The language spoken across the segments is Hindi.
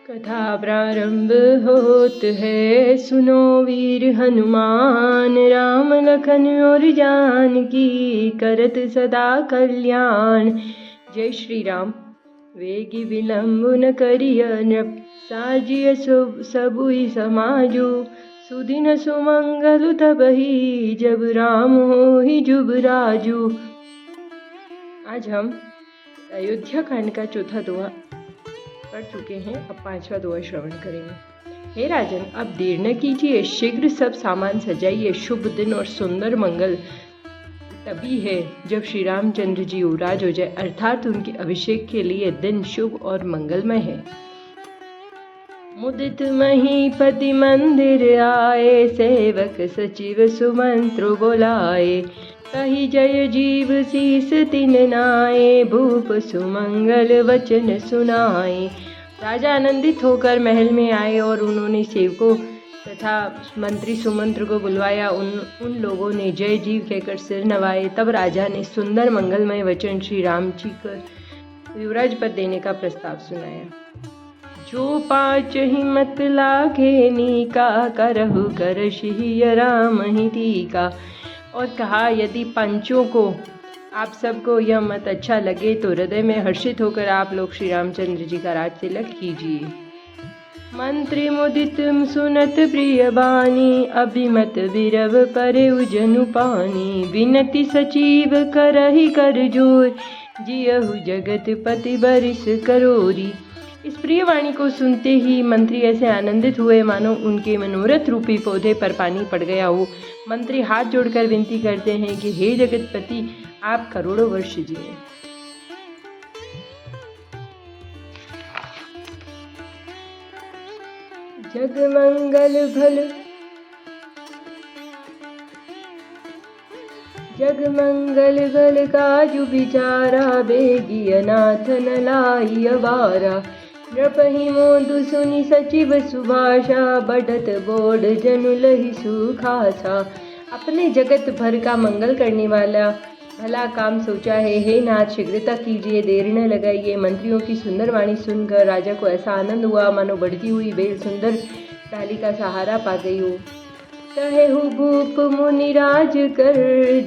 कथा प्रारंभ होत है, सुनो वीर हनुमान, राम लखन और जानकी करत सदा कल्याण। जय श्री राम। वेगी विलंब न करिय नृप, साजिय सबुई समाजो, सुदिन सुमंगल तबहि, जब राम होहि जुबराजू। आज हम अयोध्या कांड का चौथा दोहा पढ़ चुके हैं। अब पांचवा दोहा श्रवण करेंगे। हे राजन, अब देर न कीजिए, शीघ्र सब सामान सजाइए। शुभ दिन और सुंदर मंगल तभी है जब श्री रामचंद्र जी युवराज हो जाए, अर्थात उनके अभिषेक के लिए दिन शुभ और मंगलमय है। मुदित महीपति मंदिर आए, सेवक सचिव सुमंत्र बोलाए, कही जय जीव शीस तिन नाए, भूप सुमंगल वचन सुनाए। राजा आनंदित होकर महल में आए और उन्होंने सेवकों तथा मंत्री सुमंत्र को बुलवाया। उन लोगों ने जय जीव कहकर सिर नवाए। तब राजा ने सुंदर मंगलमय वचन श्री राम जी को युवराज पद देने का प्रस्ताव सुनाया। जो पाँच हिम्मत लागे नीका, करहु कर सिहिय राम ही टीका। और कहा, यदि पंचों को आप सबको यह मत अच्छा लगे तो हृदय में हर्षित होकर आप लोग श्री रामचंद्र जी का राज तिलक कीजिए। मंत्री मुदित सुनत प्रिय बानी, अभिमत विरव परे जनु पानी। विनति सचिव करहि कर जोर, जियहु जगत पति बरिस करोरी। इस प्रिय वाणी को सुनते ही मंत्री ऐसे आनंदित हुए मानो उनके मनोरथ रूपी पौधे पर पानी पड़ गया हो। मंत्री हाथ जोड़कर विनती करते हैं कि हे जगतपति, आप करोड़ों वर्ष जिए। जग मंगल भल काजु बिचारा, बेगी अनाथ न लाई अवारा। नृपहि मोदु सुनि सचिव सुभाषा, बढ़त बोड जनु लहि सुखासा। अपने जगत भर का मंगल करने वाला भला काम सोचा है, हे नाथ शीघ्रता कीजिए, देर न लगाइए। मंत्रियों की सुंदर वाणी सुनकर राजा को ऐसा आनंद हुआ मानो बढ़ती हुई बेल सुंदर डाली का सहारा पा गई हो। कहेहु भूप मुनिराज कर,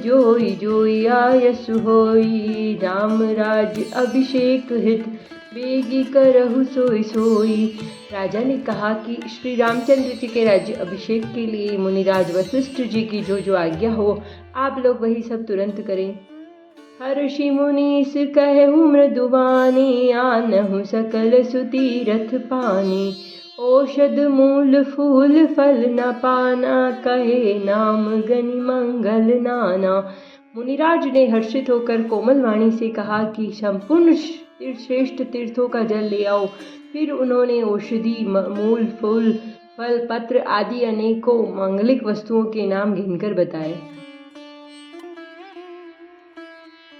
जोई जोई आयसु होई। राम राज अभिषेक हित, बेगी करहु सोई सोई। राजा ने कहा कि श्री रामचंद्र जी के राज्य अभिषेक के लिए मुनिराज वशिष्ठ जी की जो आज्ञा हो, आप लोग वही सब तुरंत करें। हर्षि मुनीस कहु मृदुवानी, आनहु सकल सुतीरथ पानी। औषध मूल फूल फल न पाना, कहे नाम गनि मंगल नाना। मुनिराज ने हर्षित होकर कोमल वाणी से कहा कि संपूर्ण श्रेष्ठ तीर्थों का जल ले आओ। फिर उन्होंने औषधि, मूल, फूल, फल, पत्र आदि अनेकों मांगलिक वस्तुओं के नाम गिनकर बताए।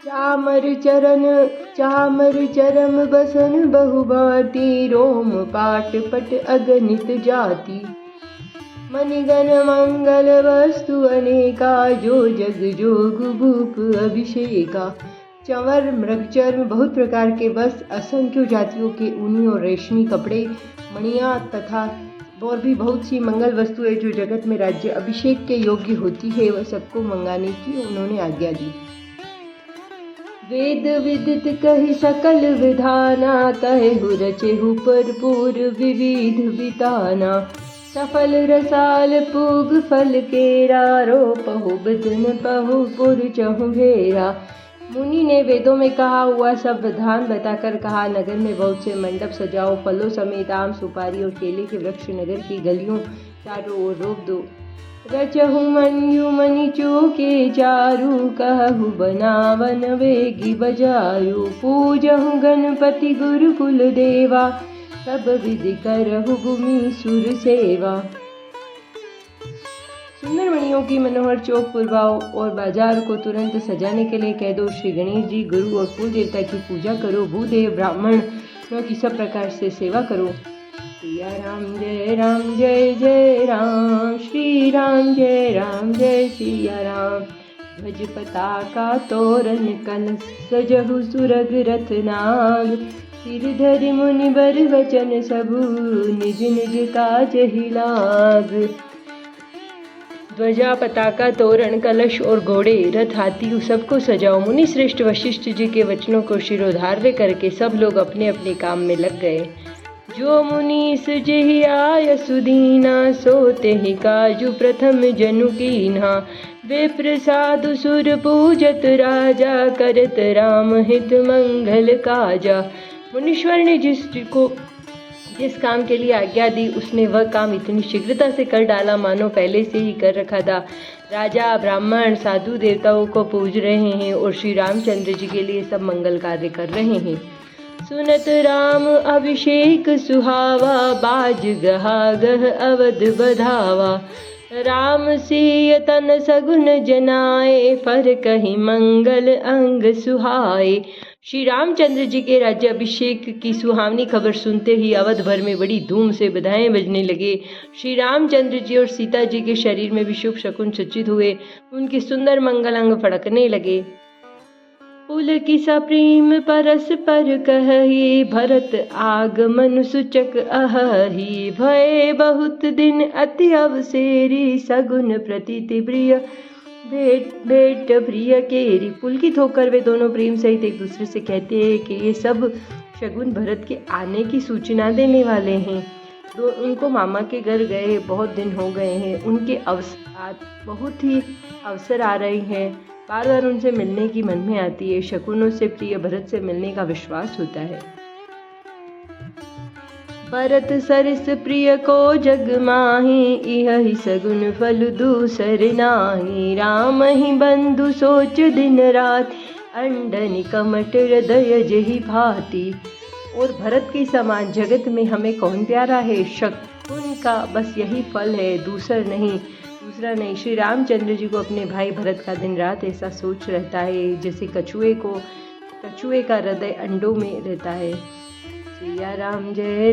चामर चरम बसन बहुभांति, रोम पाट पट अगणित जाति। मणिगण मंगल वस्तु अनेका, जो जग जोग भूप अभिषेका। चंवर मृगचर्म बहुत प्रकार के वस्त्र, असंख्य जातियों के ऊनी और रेशमी कपड़े, मणियाँ तथा और भी बहुत सी मंगल वस्तुएं जो जगत में राज्य अभिषेक के योग्य होती है, वह सबको मंगाने की उन्होंने आज्ञा दी। वेद विदित कहि सकल विधाना, कहेहु रचेहु भरपूर विविध विताना। सफल रसाल पूग फल केरा, रोपहु बिदन पहु पुर चहु घेरा। मुनि ने वेदों में कहा हुआ सब विधान बताकर कहा, नगर में बहुत से मंडप सजाओ, फलों समेत आम, सुपारी और केले के वृक्ष नगर की गलियों चारों ओर रोप दो। रचहु मन्यु मणि चौके चारु, कहु बनावन वेगी बजायु। पूजहु गणपति गुरुकुल देवा, सब विधि करहु भूमि सुर सेवा। सुंदर मणियों की मनोहर चौक पुरवाओ और बाजार को तुरंत सजाने के लिए कह दो। श्री गणेश जी, गुरु और कुल देवता की पूजा करो। भूदेव ब्राह्मण की सब प्रकार से सेवा करो। सिया राम जय जय राम, श्री राम जय सिया राम। ध्वज पताका तोरण कलश, सजहु सुरग रथ नाग। सिर धरि मुनि बर वचन सबु, निज निज काज ही लाग। ध्वजा, पताका, तोरण, कलश और घोड़े, रथ, हाथी सबको सजाओ। मुनि श्रेष्ठ वशिष्ठ जी के वचनों को शिरोधार्य करके सब लोग अपने अपने काम में लग गए। जो मुनीस जेहि आय सुदीना, सोते ही काजु प्रथम जनु कीन्हा। वे प्रसाद सुर पूजत राजा, करत राम हित मंगल काजा। मुनीश्वर ने जिस काम के लिए आज्ञा दी, उसने वह काम इतनी शीघ्रता से कर डाला मानो पहले से ही कर रखा था। राजा, ब्राह्मण, साधु देवताओं को पूज रहे हैं और श्री रामचंद्र जी के लिए सब मंगल कार्य कर रहे हैं। सुनत राम अभिषेक सुहावा, बाज गहा गह अवध बधावा। राम सिय तन सगुन जनाए, फर कहीं मंगल अंग सुहाए। श्री रामचंद्र जी के राज्य अभिषेक की सुहावनी खबर सुनते ही अवध भर में बड़ी धूम से बधाएं बजने लगे। श्री रामचंद्र जी और सीता जी के शरीर में भी शुभ शकुन सचित हुए। उनके सुंदर मंगल अंग फड़कने लगे। पुलकिसा प्रेम परस पर कहि, भरत आगमन सूचक अहहि। भय बहुत दिन अति अवसेरी, सगुन प्रतीति प्रिय भेंट प्रिय केरी। पुलकित होकर वे दोनों प्रेम सहित एक दूसरे से कहते हैं कि ये सब शगुन भरत के आने की सूचना देने वाले हैं। उनको मामा के घर गए बहुत दिन हो गए हैं, उनके बहुत ही अवसर आ रहे हैं, बार बार उनसे मिलने की मन में आती है। शकुनों से प्रिय भरत से मिलने का विश्वास होता है। भरत सरिस प्रिय को जग माही, इह ही सगुन फल दूसर नाही। राम ही बंधु सोच दिन रात, अंडनि कमट हृदय जहि भाती। और भरत के समान जगत में हमें कौन प्यारा है? शकुन का बस यही फल है, दूसरा नहीं। श्री रामचंद्र जी को अपने भाई भरत का दिन रात ऐसा सोच रहता है जैसे कछुए का हृदय अंडों में रहता है। सिया राम जय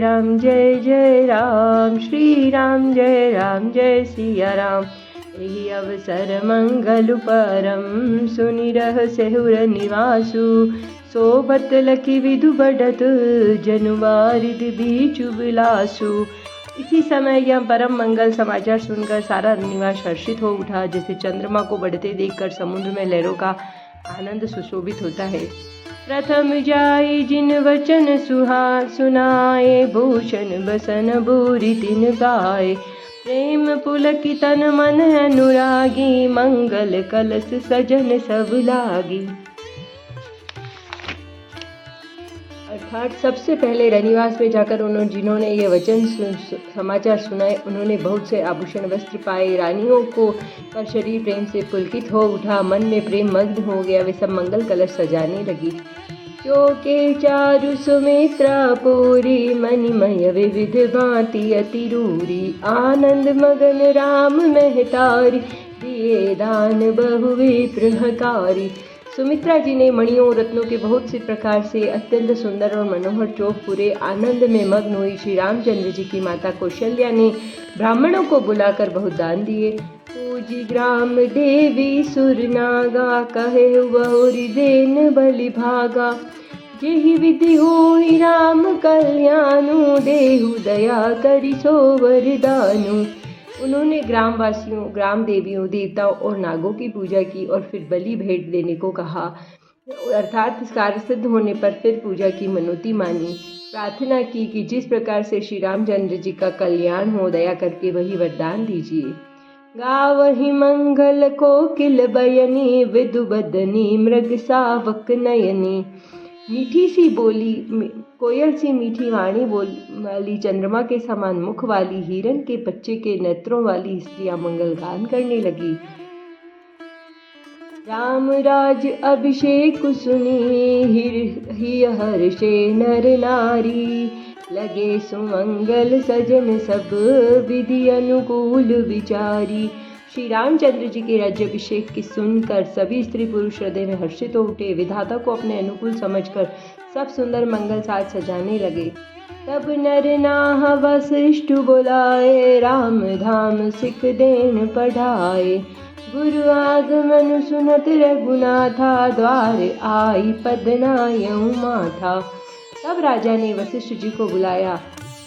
जय राम, श्री राम जय सिया राम। यही अवसर मंगल परम, सुनि रह सेहुर निवासु। सोबत लखी विधु बढ़त, जनु वारिद बीचु बिलासु। इसी समय यह परम मंगल समाचार सुनकर सारा निवास हर्षित हो उठा, जैसे चंद्रमा को बढ़ते देखकर समुद्र में लहरों का आनंद सुशोभित होता है। प्रथम जाई जिन वचन सुनाए, भूषण बसन बूरी तिन गाए। प्रेम पुलकी तन मन अनुरागी, मंगल कलश सजन सब लागी। अर्थात सबसे पहले रनिवास में जाकर जिन्होंने ये वचन समाचार सुनाए, उन्होंने बहुत से आभूषण वस्त्र पाए। रानियों का शरीर प्रेम से पुलकित हो उठा, मन में प्रेम मग्न हो गया। वे सब मंगल कलश सजाने लगी। चौके चारु सुमित्रा पूरी, मणिमय विविध भांति अति रूरी। आनंद मगन राम महतारी, दिए दान बहु विप्रहकारी। सुमित्रा जी ने मणियों और रत्नों के बहुत से प्रकार से अत्यंत सुंदर और मनोहर चौक पूरे आनंद में मग्न हुई। श्री रामचंद्र जी की माता कौशल्या ने ब्राह्मणों को बुलाकर बहुत दान दिए। पूजी ग्राम देवी सुरनागा, कहे बहुरी देन बलि भागा। जेहि विधि होई राम कल्याणु, देहु दया करि सो वरदानु। उन्होंने ग्रामवासियों, ग्राम देवियों, देवताओं और नागों की पूजा की और फिर बलि भेंट देने को कहा। अर्थात इस कार्य सिद्ध होने पर फिर पूजा की मनौती मानी, प्रार्थना की कि जिस प्रकार से श्री रामचंद्र जी का कल्याण हो, दया करके वही वरदान दीजिए। गावहि मंगल कोकिल बयनी, विदु बदनी मृग सावक नयनी। मीठी सी बोली कोयल सी मीठी वाणी वाली, चंद्रमा के समान मुख वाली, हिरण के बच्चे के नेत्रों वाली स्त्रियां मंगल गान करने लगी। राम राज अभिषेक सुनी, हिय हर्षे नर नारी। लगे सुमंगल सजन सब, विधि अनुकूल विचारी। श्री रामचंद्र जी के राज्याभिषेक की सुनकर सभी स्त्री पुरुष हृदय में हर्षित हो उठे। विधाता को अपने अनुकूल समझकर सब सुंदर मंगल साज सजाने लगे। तब नर नाह वशिष्ठ बुलाए, राम धाम सिख देन पढ़ाए। गुरु आगमन सुनत रघुनाथा, द्वार आई पद नायउ माथा। तब राजा ने वशिष्ठ जी को बुलाया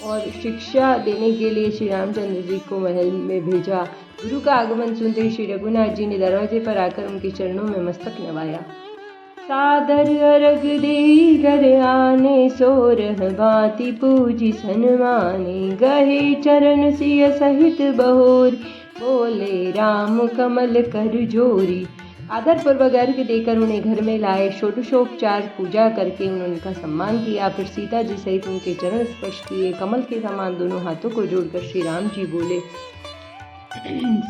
और शिक्षा देने के लिए श्री रामचंद्र जी को महल में भेजा। गुरु का आगमन सुनते ही श्री रघुनाथ जी ने दरवाजे पर आकर उनके चरणों में मस्तक नवाया। सादर अर्घ दे घर आने, सोरह भांति पूजी सन्माने, गहे चरण सिय सहित बहोर, बोले राम कमल कर जोरी। आदर पूर्वक अर्घ देकर उन्हें घर में लाए, षोडशोपचार पूजा करके उन्होंने उनका सम्मान किया। फिर सीता जी सहित उनके चरण स्पर्श किए। कमल के समान दोनों हाथों को जोड़कर श्री राम जी बोले,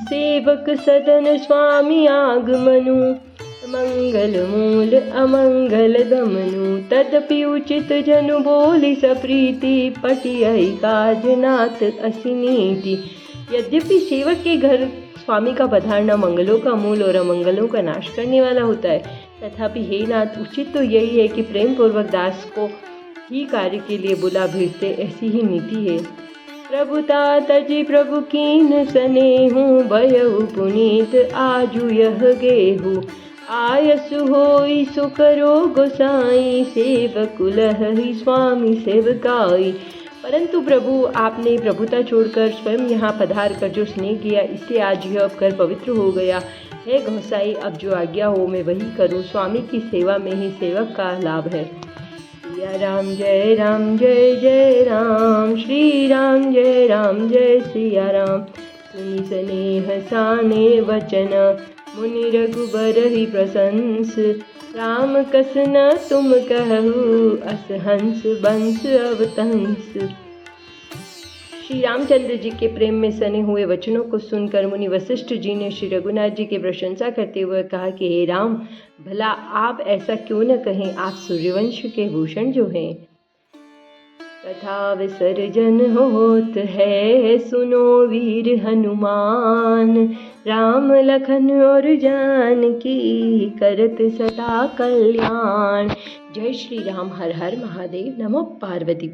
सेवक सदन स्वामी आगमनु, मंगल मूल अमंगल दमनु, तदपि उचित जनु बोली सप्रीति, पटियहि काज नाथ असिनीति। यद्यपि सेवक के घर स्वामी का पधारना मंगलों का मूल और अमंगलों का नाश करने वाला होता है, तथापि हे नाथ, उचित तो यही है कि प्रेम पूर्वक दास को ही कार्य के लिए बुला भेजते, ऐसी ही नीति है। प्रभुता तजी प्रभु कीन सनेहु, भयउ पुनीत आजु यह गेहु, आयसु होई सो करो गोसाई, सेवक लहहि स्वामी सेवकाई। परंतु प्रभु, आपने प्रभुता छोड़कर स्वयं यहाँ पधार कर जो स्नेह किया, इससे आज यह कर पवित्र हो गया है। गोसाई, अब जो आज्ञा हो मैं वही करूँ। स्वामी की सेवा में ही सेवक का लाभ है। सिया राम जय राम जय जय राम, श्री राम जय सिया राम। सुनि स्नेह साने वचन, मुनि रघुबर ही प्रशंस, राम कस न तुम कहु, अस हंस बंस अवतंस। श्री रामचंद्र जी के प्रेम में सने हुए वचनों को सुनकर मुनि वशिष्ठ जी ने श्री रघुनाथ जी की प्रशंसा करते हुए कहा कि हे राम, भला आप ऐसा क्यों न कहें, आप सूर्यवंश के भूषण जो हैं। कथा विसर्जन होत है, सुनो वीर हनुमान, राम लखन और जानकी, करत सदा कल्याण। जय श्री राम। हर हर महादेव। नमो पार्वती।